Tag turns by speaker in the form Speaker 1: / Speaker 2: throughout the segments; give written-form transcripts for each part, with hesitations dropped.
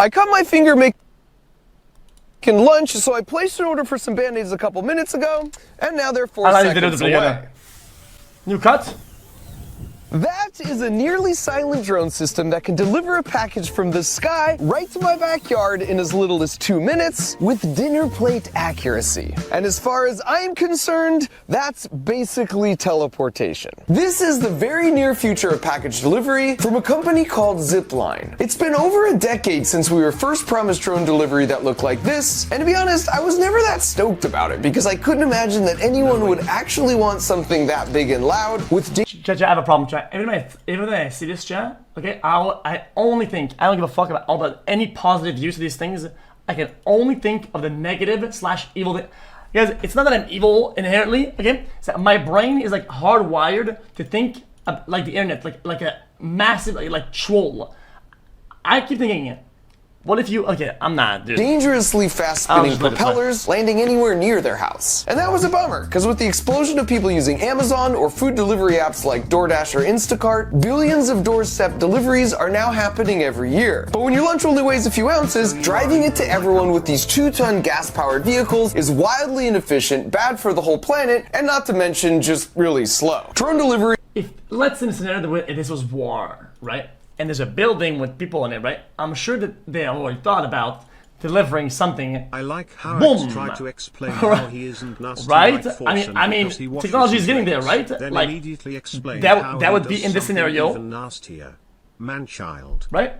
Speaker 1: I cut my finger making lunch, so I placed an order for some Band-Aids a couple minutes ago, and now they're 4 seconds away.
Speaker 2: New cut?
Speaker 1: That is a nearly silent drone system that can deliver a package from the sky right to my backyard in as little as 2 minutes with dinner plate accuracy. And as far as I'm concerned, that's basically teleportation. This is the very near future of package delivery from a company called Zipline. It's been over a decade since we were first promised drone delivery that looked like this, and to be honest, I was never that stoked about it because I couldn't imagine that anyone would actually want something that big and loud with
Speaker 2: Chat, I have a problem, chat. Every time I see this, chat, okay, I only think, I don't give a fuck about any positive use of these things. I can only think of the negative / evil thing. Guys, it's not that I'm evil inherently, okay? It's that my brain is like hardwired to think like the internet, like a massive, like troll. I keep thinking, what if you, okay, I'm not, dude.
Speaker 1: Dangerously fast-spinning propellers landing anywhere near their house. And that was a bummer, because with the explosion of people using Amazon or food delivery apps like DoorDash or Instacart, billions of doorstep deliveries are now happening every year. But when your lunch only weighs a few ounces, driving it to everyone with these 2-ton gas-powered vehicles is wildly inefficient, bad for the whole planet, and not to mention just really slow. Drone delivery...
Speaker 2: Let's in a scenario that this was war, right? And there's a building with people in it, right? I'm sure that they already thought about delivering something.
Speaker 3: I like how Alex tried to explain how he isn't nasty,
Speaker 2: right?
Speaker 3: Like
Speaker 2: I mean, technology is getting there, right?
Speaker 3: Then
Speaker 2: like
Speaker 3: immediately explain
Speaker 2: that would be in this scenario,
Speaker 3: even nastier. Man-child,
Speaker 2: right?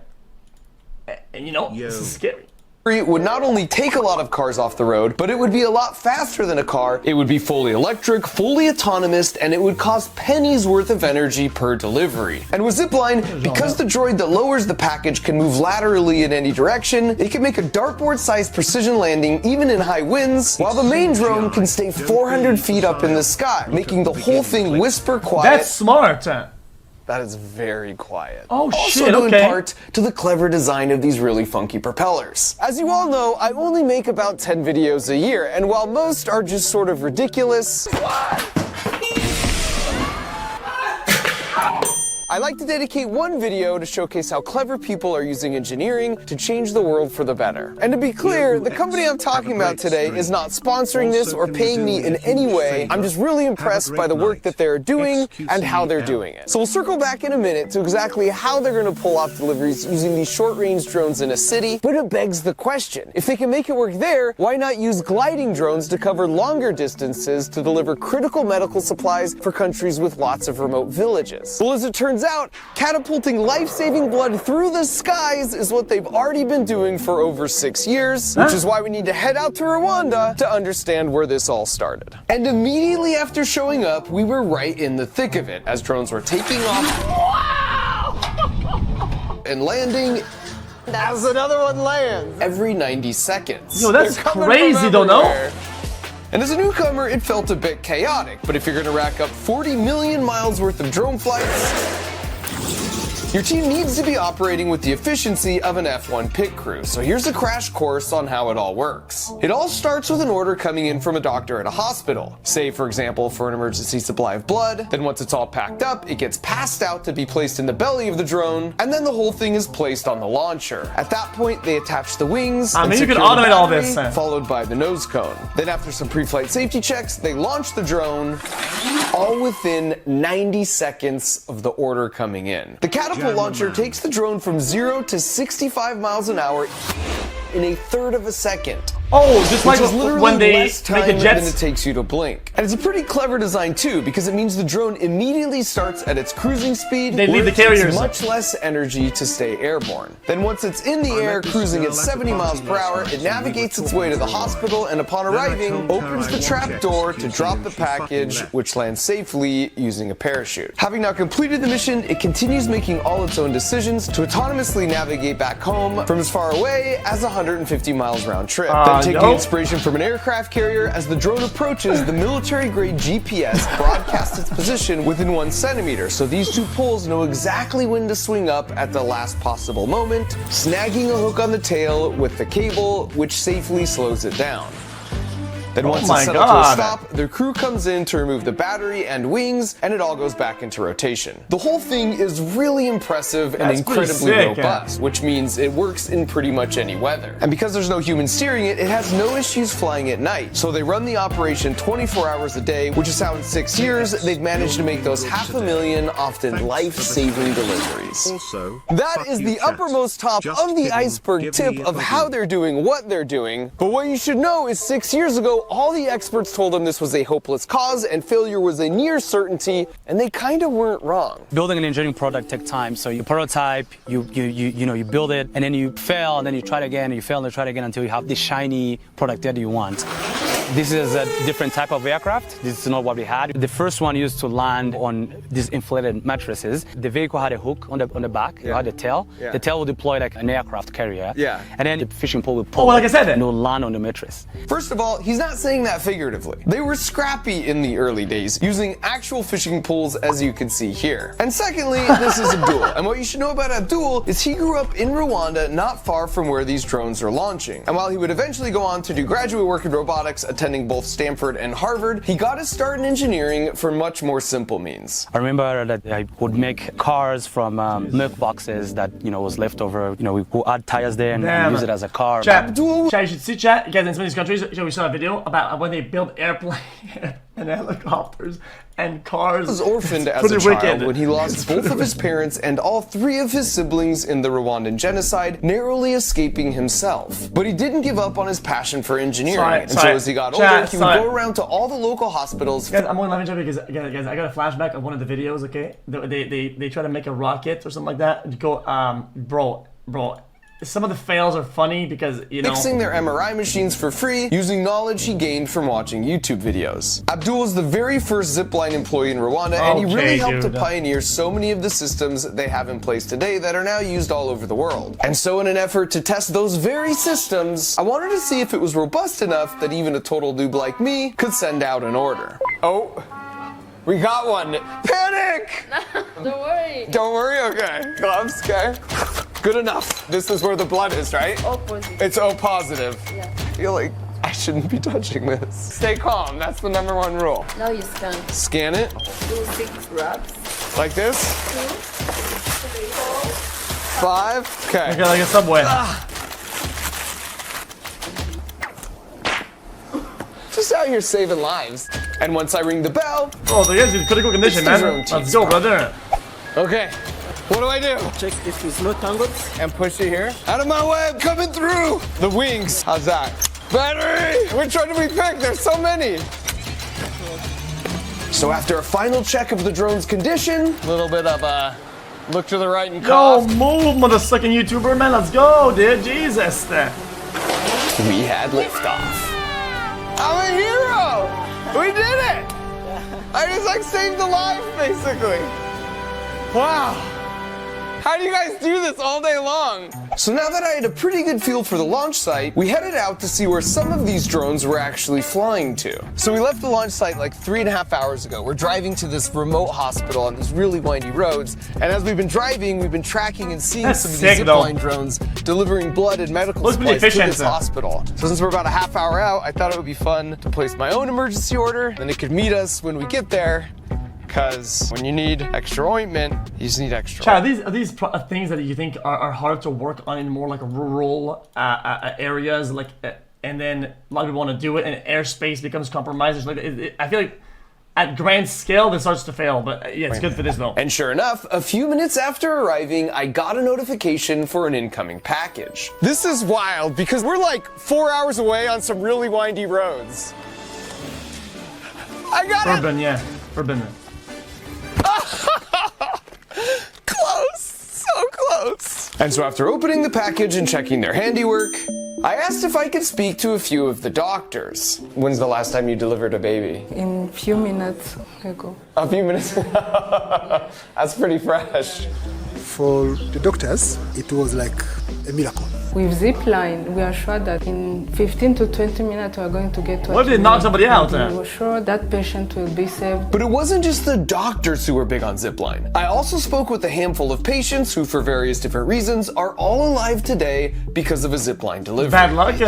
Speaker 2: And you know, this is scary.
Speaker 1: Would not only take a lot of cars off the road, but it would be a lot faster than a car, it would be fully electric, fully autonomous, and it would cost pennies worth of energy per delivery. And with Zipline, because the droid that lowers the package can move laterally in any direction, it can make a dartboard-sized precision landing even in high winds, while the main drone can stay 400 feet up in the sky, making the whole thing whisper quiet.
Speaker 2: That's smart.
Speaker 1: That is very quiet.
Speaker 2: Oh
Speaker 1: also
Speaker 2: shit,
Speaker 1: due
Speaker 2: okay.
Speaker 1: in part to the clever design of these really funky propellers. As you all know, I only make about 10 videos a year, and while most are just sort of ridiculous, I like to dedicate one video to showcase how clever people are using engineering to change the world for the better. And to be clear, the company I'm talking about today is not sponsoring this or paying me in any way. I'm just really impressed by the work that they're doing and how they're doing it. So we'll circle back in a minute to exactly how they're going to pull off deliveries using these short-range drones in a city, but it begs the question, if they can make it work there, why not use gliding drones to cover longer distances to deliver critical medical supplies for countries with lots of remote villages? Well, as it turns out, catapulting life-saving blood through the skies is what they've already been doing for over 6 years, which is why we need to head out to Rwanda to understand where this all started. And immediately after showing up, we were right in the thick of it, as drones were taking off and landing as another one lands every 90 seconds.
Speaker 2: Yo, that's crazy, though, no?
Speaker 1: And as a newcomer, it felt a bit chaotic, but if you're gonna rack up 40 million miles worth of drone flights, your team needs to be operating with the efficiency of an F1 pit crew. So here's a crash course on how it all works. It all starts with an order coming in from a doctor at a hospital. Say, for example, for an emergency supply of blood. Then once it's all packed up, it gets passed out to be placed in the belly of the drone, and then the whole thing is placed on the launcher. At that point, they attach the wings,
Speaker 2: I mean,
Speaker 1: and
Speaker 2: you can
Speaker 1: secure the
Speaker 2: automate all
Speaker 1: battery,
Speaker 2: this.
Speaker 1: followed by the nose cone. Then after some pre-flight safety checks, they launch the drone, all within 90 seconds of the order coming in. The catapult launcher takes the drone from 0 to 65 miles an hour in a third of a second.
Speaker 2: Oh, just like when they
Speaker 1: less time
Speaker 2: make the jets.
Speaker 1: than it takes you to blink. And it's a pretty clever design too, because it means the drone immediately starts at its cruising speed.
Speaker 2: They leave the carriers.
Speaker 1: Much less energy to stay airborne. Then once it's in the air, cruising at 70 miles per hour, it navigates its way to the hospital, and upon arriving, opens the trap door to drop the package, which lands safely using a parachute. Having now completed the mission, it continues making all its own decisions to autonomously navigate back home from as far away as 150 miles round trip. Then taking inspiration from an aircraft carrier, as the drone approaches, the military-grade GPS broadcasts its position within 1 centimeter, so these two poles know exactly when to swing up at the last possible moment, snagging a hook on the tail with the cable, which safely slows it down. Then once it's settled to a stop, their crew comes in to remove the battery and wings, and it all goes back into rotation. The whole thing is really impressive and incredibly robust, which means it works in pretty much any weather. And because there's no human steering it, it has no issues flying at night. So they run the operation 24 hours a day, which is how in 6 years they've managed to make those 500,000 often life-saving deliveries.
Speaker 3: Also,
Speaker 1: that is the uppermost top of the iceberg tip of how they're doing what they're doing. But what you should know is 6 years ago, all the experts told them this was a hopeless cause and failure was a near certainty, and they kind of weren't wrong.
Speaker 4: Building an engineering product takes time, so you prototype, you build it, and then you fail, and then you try it again, and you fail, and you try it again until you have the shiny product that you want. This is a different type of aircraft. This is not what we had. The first one used to land on these inflated mattresses. The vehicle had a hook on the back. You had the tail. The tail would deploy like an aircraft carrier. And then the fishing pole would pull.
Speaker 2: Like I said,
Speaker 4: and it would land on the mattress.
Speaker 1: First of all, he's not saying that figuratively. They were scrappy in the early days, using actual fishing poles, as you can see here. And secondly, this is Abdul. And what you should know about Abdul is he grew up in Rwanda, not far from where these drones are launching. And while he would eventually go on to do graduate work in robotics, attending both Stanford and Harvard, he got his start in engineering for much more simple means.
Speaker 4: I remember that I would make cars from milk boxes that was left over. We would add tires there and use it as a car.
Speaker 2: Chat, you should see chat. You guys, in some of these countries, we saw a video about when they build airplanes and helicopters and cars.
Speaker 1: He was orphaned as a child when he lost both of his parents and all 3 of his siblings in the Rwandan genocide, narrowly escaping himself. But he didn't give up on his passion for engineering, and so as he got older, he would go around to all the local hospitals.
Speaker 2: Guys, I'm only laughing because guys, I got a flashback of one of the videos. Okay, they try to make a rocket or something like that. Go, bro. Some of the fails are funny because,
Speaker 1: fixing their MRI machines for free using knowledge he gained from watching YouTube videos. Abdul was the very first zipline employee in Rwanda, and he really helped to pioneer so many of the systems they have in place today that are now used all over the world. And so in an effort to test those very systems, I wanted to see if it was robust enough that even a total noob like me could send out an order. Oh, we got one. Panic!
Speaker 5: Don't worry.
Speaker 1: Don't worry, okay. Gloves, okay. Good enough. This is where the blood is, right?
Speaker 5: O positive.
Speaker 1: It's O positive.
Speaker 5: Yeah.
Speaker 1: I feel like I shouldn't be touching this. Stay calm. That's the #1 rule.
Speaker 5: Now you scan.
Speaker 1: Scan it.
Speaker 5: Do 6 reps.
Speaker 1: Like this.
Speaker 5: 2, 3, 4.
Speaker 1: 5. Okay.
Speaker 2: Okay, like a subway.
Speaker 1: Just out here saving lives. And once I ring the bell.
Speaker 2: Oh, the guy's in critical condition, man. Let's go, brother.
Speaker 1: Okay. What do I do?
Speaker 6: Check if it's not tangled.
Speaker 1: And push it here. Out of my way, I'm coming through. The wings. How's that? Battery! Which one do we pick? There's so many. So after a final check of the drone's condition, a little bit of a look to the right and cough.
Speaker 2: Yo, move, motherfucking YouTuber, man. Let's go, dude. Jesus.
Speaker 1: We had liftoff. I'm a hero! We did it! I just saved a life, basically. Wow. How do you guys do this all day long? So now that I had a pretty good feel for the launch site, we headed out to see where some of these drones were actually flying to. So we left the launch site like 3.5 hours ago. We're driving to this remote hospital on these really windy roads. And as we've been driving, we've been tracking and seeing some of these zipline drones delivering blood and medical supplies to this hospital. So since we're about a half hour out, I thought it would be fun to place my own emergency order. Then it could meet us when we get there. Because when you need extra ointment, you just need extra.
Speaker 2: Chad, are these things that you think are hard to work on in more like rural areas, like, and then a lot of people want to do it, and airspace becomes compromised? I feel like at grand scale this starts to fail, but yeah, it's good for this though.
Speaker 1: And sure enough, a few minutes after arriving, I got a notification for an incoming package. This is wild because we're like 4 hours away on some really windy roads. I got
Speaker 2: Urban, yeah, urban.
Speaker 1: Close, so close. And so after opening the package and checking their handiwork, I asked if I could speak to a few of the doctors. When's the last time you delivered a baby?
Speaker 7: In a few minutes ago.
Speaker 1: A few minutes? That's pretty fresh.
Speaker 8: For the doctors, it was like a miracle.
Speaker 7: With zipline, we are sure that in 15 to 20 minutes we are going to get to
Speaker 2: What if they knock somebody out?
Speaker 7: We're sure that patient will be saved.
Speaker 1: But it wasn't just the doctors who were big on zipline. I also spoke with a handful of patients who, for various different reasons, are all alive today because of a zipline delivery.
Speaker 2: Bad luck.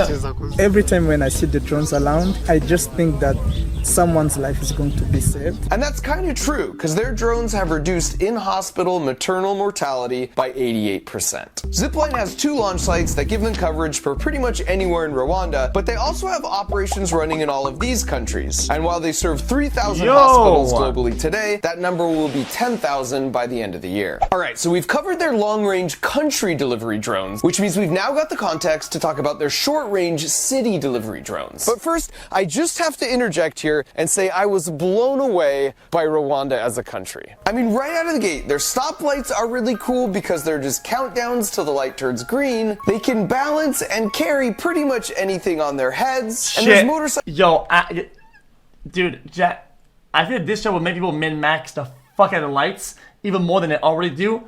Speaker 6: Every time when I see the drones around, I just think that someone's life is going to be saved.
Speaker 1: And that's kind of true, because their drones have reduced in-hospital maternal mortality by 88%. Zipline has 2 launch sites that give them coverage for pretty much anywhere in Rwanda, but they also have operations running in all of these countries. And while they serve 3,000 hospitals globally today, that number will be 10,000 by the end of the year. Alright, so we've covered their long-range country delivery drones, which means we've now got the context to talk about their short-range city delivery drones. But first, I just have to interject here and say I was blown away by Rwanda as a country. I mean, right out of the gate, their stoplights are really cool because they're just countdowns till the light turns green. They can balance and carry pretty much anything on their heads. And there's motorcycles.
Speaker 2: Yo, dude, Jack, I think this show will make people min-max the fuck out of lights even more than they already do.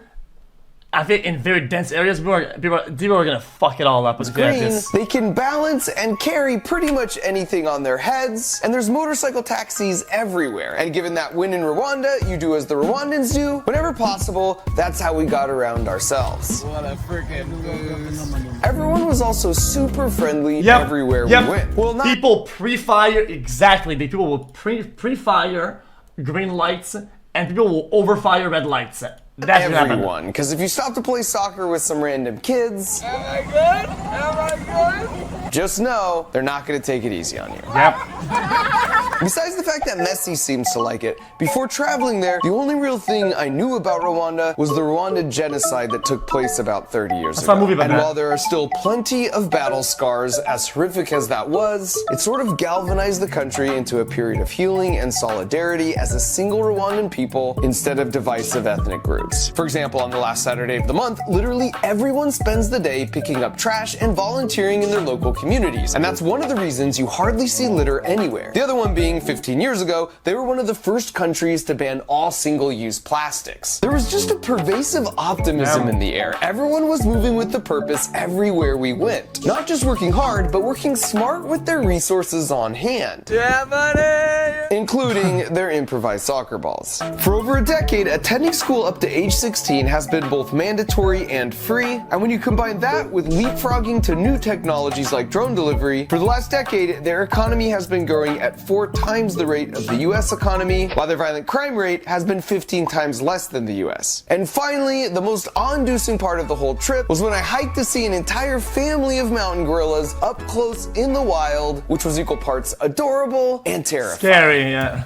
Speaker 2: I think in very dense areas, people are gonna fuck it all up with this.
Speaker 1: They can balance and carry pretty much anything on their heads, and there's motorcycle taxis everywhere. And given that when in Rwanda, you do as the Rwandans do, whenever possible, that's how we got around ourselves. What a freaking boost. Everyone was also super friendly everywhere we went. Well,
Speaker 2: people pre-fire, exactly. People will pre-fire green lights, and people will overfire red lights. That's
Speaker 1: everyone, because if you stop to play soccer with some random kids, just know they're not going to take it easy on you.
Speaker 2: Yep.
Speaker 1: Besides the fact that Messi seems to like it, before traveling there, the only real thing I knew about Rwanda was the Rwandan genocide that took place about 30 years ago. And while there are still plenty of battle scars, as horrific as that was, it sort of galvanized the country into a period of healing and solidarity as a single Rwandan people instead of divisive ethnic groups. For example, on the last Saturday of the month, literally everyone spends the day picking up trash and volunteering in their local communities. And that's one of the reasons you hardly see litter anywhere. The other one being 15 years ago, they were one of the first countries to ban all single-use plastics. There was just a pervasive optimism in the air. Everyone was moving with the purpose everywhere we went. Not just working hard, but working smart with their resources on hand. Yeah, buddy! Including their improvised soccer balls. For over a decade, attending school up to age 16 has been both mandatory and free, and when you combine that with leapfrogging to new technologies like drone delivery, for the last decade, their economy has been growing at 4 times the rate of the US economy, while their violent crime rate has been 15 times less than the US. And finally, the most awe-inducing part of the whole trip was when I hiked to see an entire family of mountain gorillas up close in the wild, which was equal parts adorable and terrifying.
Speaker 2: Scary, yeah.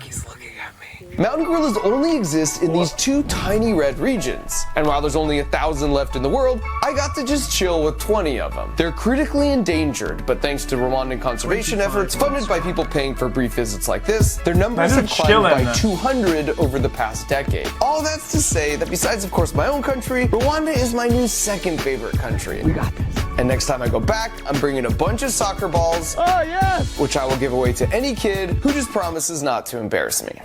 Speaker 1: Mountain gorillas only exist in these 2 tiny red regions. And while there's only 1,000 left in the world, I got to just chill with 20 of them. They're critically endangered, but thanks to Rwandan conservation efforts funded by people paying for brief visits like this, their numbers have climbed by 200 over the past decade. All that's to say that besides, of course, my own country, Rwanda is my new second favorite country. We got this. And next time I go back, I'm bringing a bunch of soccer balls, which I will give away to any kid who just promises not to embarrass me.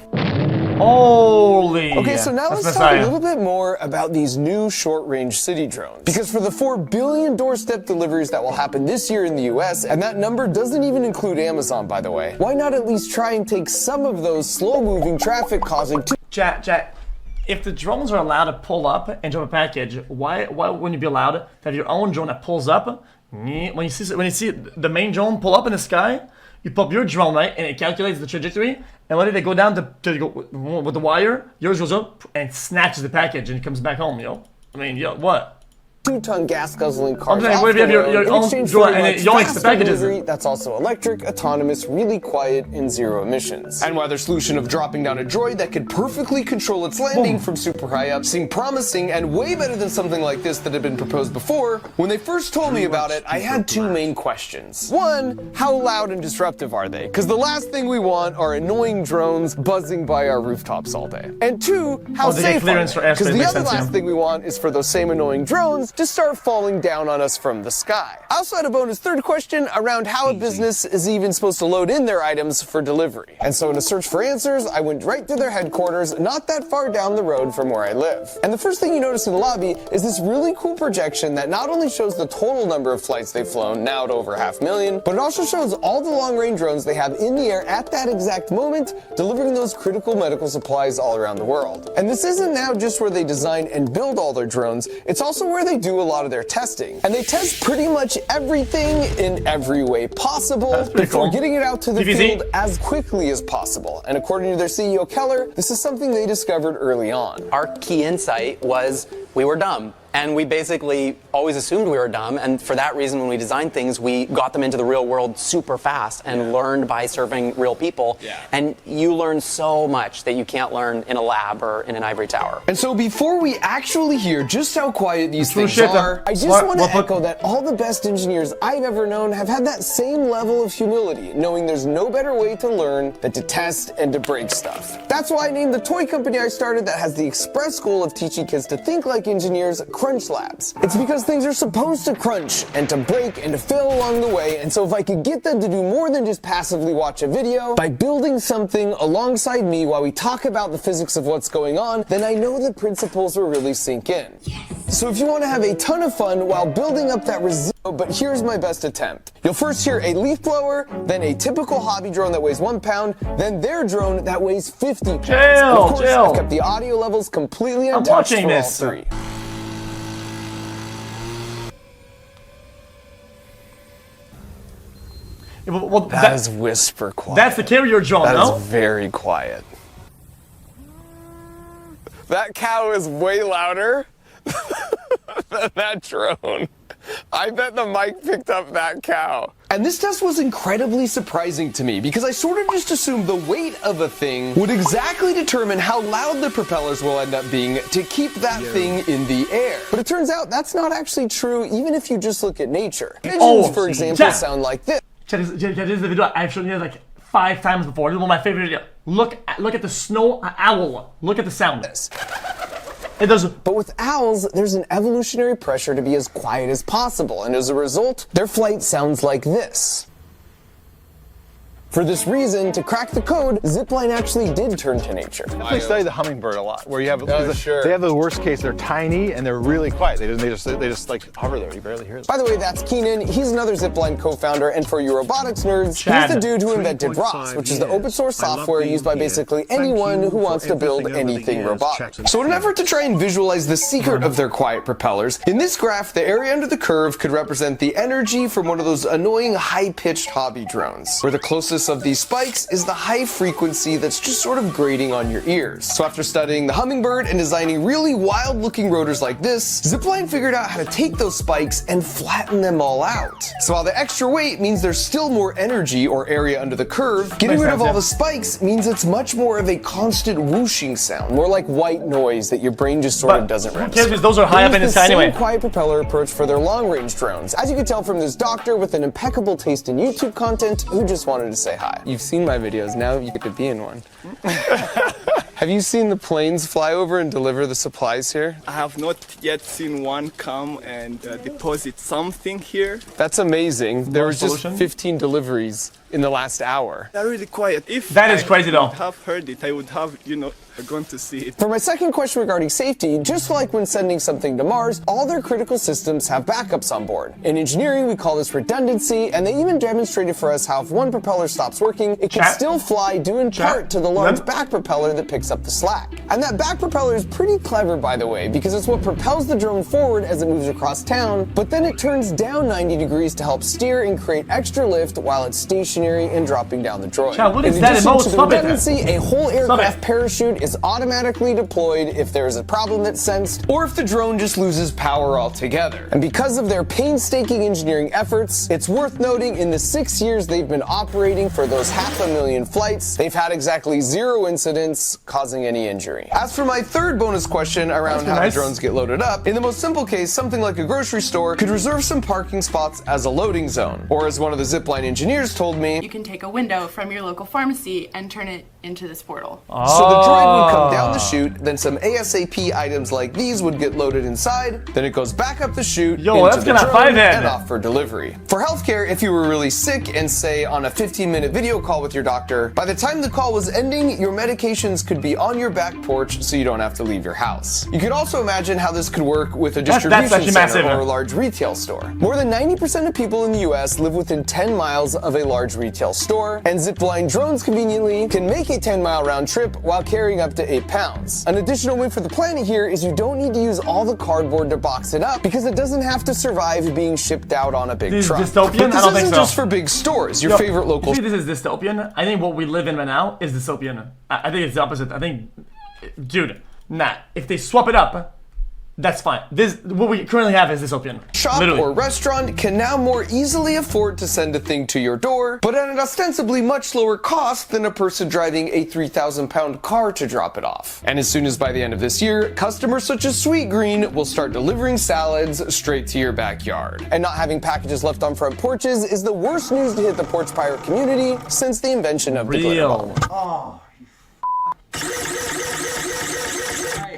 Speaker 2: Holy!
Speaker 1: Okay, so now let's talk a little bit more about these new short-range city drones. Because for the 4 billion doorstep deliveries that will happen this year in the US, and that number doesn't even include Amazon, by the way, why not at least try and take some of those slow-moving traffic causing
Speaker 2: Jack, if the drones are allowed to pull up and drop a package, why wouldn't you be allowed to have your own drone that pulls up? When you see the main drone pull up in the sky, you pull up your drone, right, and it calculates the trajectory, and when they go down to go with the wire, yours goes up and snatches the package and it comes back home, yo. I mean, yo, what?
Speaker 1: 2-ton gas-guzzling cars
Speaker 2: off the road in exchange for fast
Speaker 1: delivery that's also electric, autonomous, really quiet, and zero emissions. And while their solution of dropping down a droid that could perfectly control its landing from super high up seemed promising and way better than something like this that had been proposed before, when they first told me about it, I had 2 main questions. 1, how loud and disruptive are they? Because the last thing we want are annoying drones buzzing by our rooftops all day. And 2, how safe are they? Because the other last thing we want is for those same annoying drones drones just start falling down on us from the sky. I also had a bonus third question around how a business is even supposed to load in their items for delivery. And so in a search for answers, I went right to their headquarters, not that far down the road from where I live. And the first thing you notice in the lobby is this really cool projection that not only shows the total number of flights they've flown, now at over 500,000, but it also shows all the long-range drones they have in the air at that exact moment, delivering those critical medical supplies all around the world. And this isn't now just where they design and build all their drones, it's also where they do a lot of their testing. And they test pretty much everything in every way possible before getting it out to the field as quickly as possible. And according to their CEO Keller, this is something they discovered early on.
Speaker 8: Our key insight was we were dumb. And we basically always assumed we were dumb, and for that reason, when we designed things, we got them into the real world super fast and learned by serving real people. And you learn so much that you can't learn in a lab or in an ivory tower.
Speaker 1: And so before we actually hear just how quiet these things are, I just want to echo that all the best engineers I've ever known have had that same level of humility, knowing there's no better way to learn than to test and to break stuff. That's why I named the toy company I started that has the express goal of teaching kids to think like engineers, Crunch Labs. It's because things are supposed to crunch and to break and to fail along the way, and so if I could get them to do more than just passively watch a video, by building something alongside me while we talk about the physics of what's going on, then I know the principles will really sink in. So if you want to have a ton of fun while building up that resilience, but here's my best attempt. You'll first hear a leaf blower, then a typical hobby drone that weighs 1 pound, then their drone that weighs 50 pounds. And of course, I've kept the audio levels completely untouched for all three.
Speaker 2: Well,
Speaker 1: that is whisper quiet.
Speaker 2: That's the carrier drone, no?
Speaker 1: That is very quiet. That cow is way louder than that drone. I bet the mic picked up that cow. And this test was incredibly surprising to me because I sort of just assumed the weight of a thing would exactly determine how loud the propellers will end up being to keep that thing in the air. But it turns out that's not actually true even if you just look at nature. Pigeons, for example, sound like this.
Speaker 2: This is the video I've shown you like 5 times before. This is one of my favorite videos. Look at the snow owl. Look at the sound. It does.
Speaker 1: But with owls, there's an evolutionary pressure to be as quiet as possible, and as a result, their flight sounds like this. For this reason, to crack the code, Zipline actually did turn to nature.
Speaker 9: I study the hummingbird a lot, where you have they have the worst case. They're tiny and they're really quiet. They just like hover there. You barely hear them.
Speaker 1: By the way, that's Keenan. He's another Zipline co-founder, and for you robotics nerds, he's the dude who invented ROS, which is the open source software used by basically anyone who wants to build anything robotic. So in an effort to try and visualize the secret of their quiet propellers, in this graph, the area under the curve could represent the energy from one of those annoying high-pitched hobby drones, where the closest of these spikes is the high frequency that's just sort of grating on your ears. So after studying the hummingbird and designing really wild looking rotors like this, Zipline figured out how to take those spikes and flatten them all out. So while the extra weight means there's still more energy or area under the curve, getting rid of all the spikes means it's much more of a constant whooshing sound, more like white noise that your brain just sort of doesn't register.
Speaker 2: Because those are high up in the sky anyway.
Speaker 1: Same quiet propeller approach for their long-range drones, as you can tell from this doctor with an impeccable taste in YouTube content who just wanted to say hi. You've seen my videos, now you get to be in one. Have you seen the planes fly over and deliver the supplies here?
Speaker 10: I have not yet seen one come and deposit something here.
Speaker 1: That's amazing. There was just 15 deliveries in the last hour.
Speaker 10: They're really quiet. If
Speaker 2: that is crazy though.
Speaker 10: I would have heard it, I would have, gone to see it.
Speaker 1: For my second question regarding safety, just like when sending something to Mars, all their critical systems have backups on board. In engineering, we call this redundancy, and they even demonstrated for us how if one propeller stops working, it can still fly due in part to the large back propeller that picks up the slack. And that back propeller is pretty clever, by the way, because it's what propels the drone forward as it moves across town, but then it turns down 90 degrees to help steer and create extra lift while it's stationary and dropping down the droid.
Speaker 2: What is
Speaker 1: in
Speaker 2: that?
Speaker 1: addition to the redundancy, a whole aircraft parachute is automatically deployed if there is a problem that's sensed, or if the drone just loses power altogether. And because of their painstaking engineering efforts, it's worth noting in the 6 years they've been operating for those 500,000 flights, they've had exactly 0 incidents causing any injury. As for my third bonus question around how the drones get loaded up, in the most simple case, something like a grocery store could reserve some parking spots as a loading zone. Or as one of the Zipline engineers told me,
Speaker 11: you can take a window from your local pharmacy and turn it into this portal.
Speaker 1: So the droid would come down the chute, then some ASAP items like these would get loaded inside, then it goes back up the chute into the drone and off for delivery. For healthcare, if you were really sick and say on a 15-minute video call with your doctor, by the time the call was ending, your medications could be on your back porch so you don't have to leave your house. You could also imagine how this could work with a distribution center or a large retail store. More than 90% of people in the US live within 10 miles of a large retail store, and zipline drones conveniently can make a 10-mile round trip while carrying up to 8 pounds. An additional win for the planet here is you don't need to use all the cardboard to box it up because it doesn't have to survive being shipped out on a big truck.
Speaker 2: Dystopian?
Speaker 1: But this
Speaker 2: I don't think
Speaker 1: isn't
Speaker 2: so.
Speaker 1: just for big stores. Your favorite local.
Speaker 2: You think this is dystopian? I think what we live in right now is dystopian. I think it's the opposite. I think, dude, nah. If they swap it up, that's fine. What we currently have is dystopian.
Speaker 1: Shop or restaurant can now more easily afford to send a thing to your door, but at an ostensibly much lower cost than a person driving a 3,000-pound car to drop it off. And as soon as by the end of this year, customers such as Sweet Green will start delivering salads straight to your backyard. And not having packages left on front porches is the worst news to hit the porch pirate community since the invention of the glitter bomb.
Speaker 11: Oh,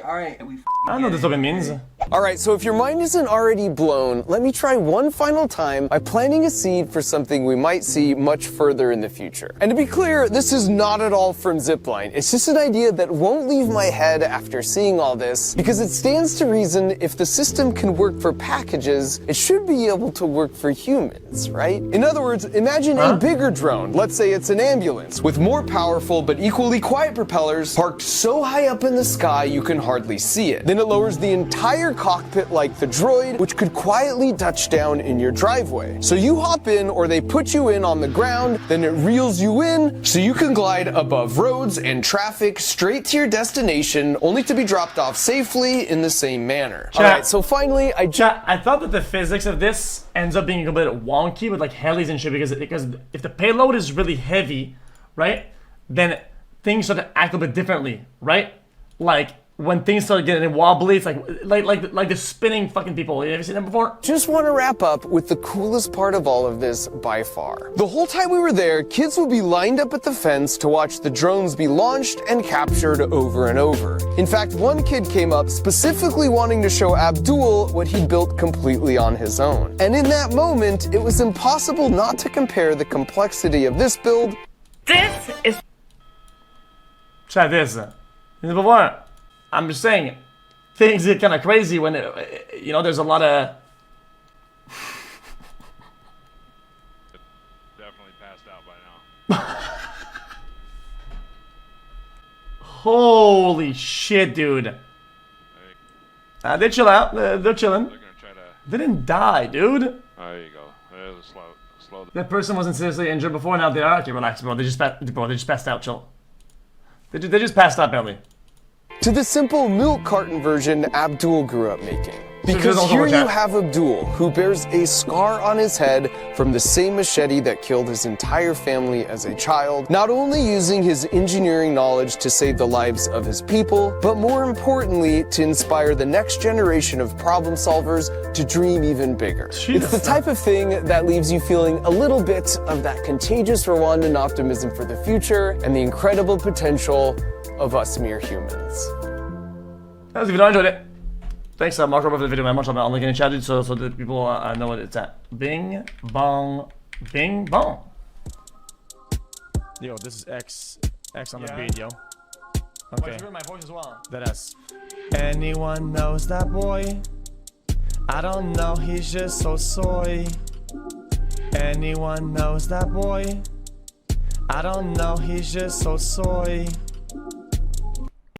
Speaker 11: Alright,
Speaker 2: I don't know what dystopian means.
Speaker 1: Alright, so if your mind isn't already blown, let me try one final time by planting a seed for something we might see much further in the future. And to be clear, this is not at all from Zipline. It's just an idea that won't leave my head after seeing all this, because it stands to reason if the system can work for packages, it should be able to work for humans, right? In other words, imagine a bigger drone, let's say it's an ambulance, with more powerful but equally quiet propellers parked so high up in the sky you can hardly see it. Then it lowers the entire cockpit like the droid, which could quietly touch down in your driveway. So you hop in or they put you in on the ground, then it reels you in so you can glide above roads and traffic straight to your destination, only to be dropped off safely in the same manner. Alright, so finally, I
Speaker 2: thought that the physics of this ends up being a bit wonky with like helis and shit, because if the payload is really heavy, right, then things start to act a bit differently, right? Like when things start getting wobbly, it's like the spinning fucking people. You ever seen that before?
Speaker 1: Just want to wrap up with the coolest part of all of this by far. The whole time we were there, kids would be lined up at the fence to watch the drones be launched and captured over and over. In fact, one kid came up specifically wanting to show Abdul what he'd built completely on his own. And in that moment, it was impossible not to compare the complexity of this build.
Speaker 2: This is... Try this. Before. I'm just saying, things get kind of crazy when, there's a lot of...
Speaker 12: Definitely passed out by now.
Speaker 2: Holy shit, dude. They chill out. They're chilling.
Speaker 12: They're gonna try to...
Speaker 2: They didn't die, dude.
Speaker 12: Oh, there you go. There's a slow...
Speaker 2: That person wasn't seriously injured before, now they are. Okay, relax, bro. They just passed out, chill. They just passed out, barely.
Speaker 1: To the simple milk carton version Abdul grew up making. Because here you have Abdul, who bears a scar on his head from the same machete that killed his entire family as a child, not only using his engineering knowledge to save the lives of his people, but more importantly, to inspire the next generation of problem solvers to dream even bigger. It's the type of thing that leaves you feeling a little bit of that contagious Rwandan optimism for the future and the incredible potential of us mere humans.
Speaker 2: That was a video. I enjoyed it. Thanks, Mark, for the video, man. Much on linking in chat, so that people know what it's at. Bing, bong, bing, bong. Yo, this is X on the beat, yo. Okay. Oh, my voice as well. That is. Anyone knows that boy? I don't know, he's just so soy. Anyone knows that boy? I don't know, he's just so soy.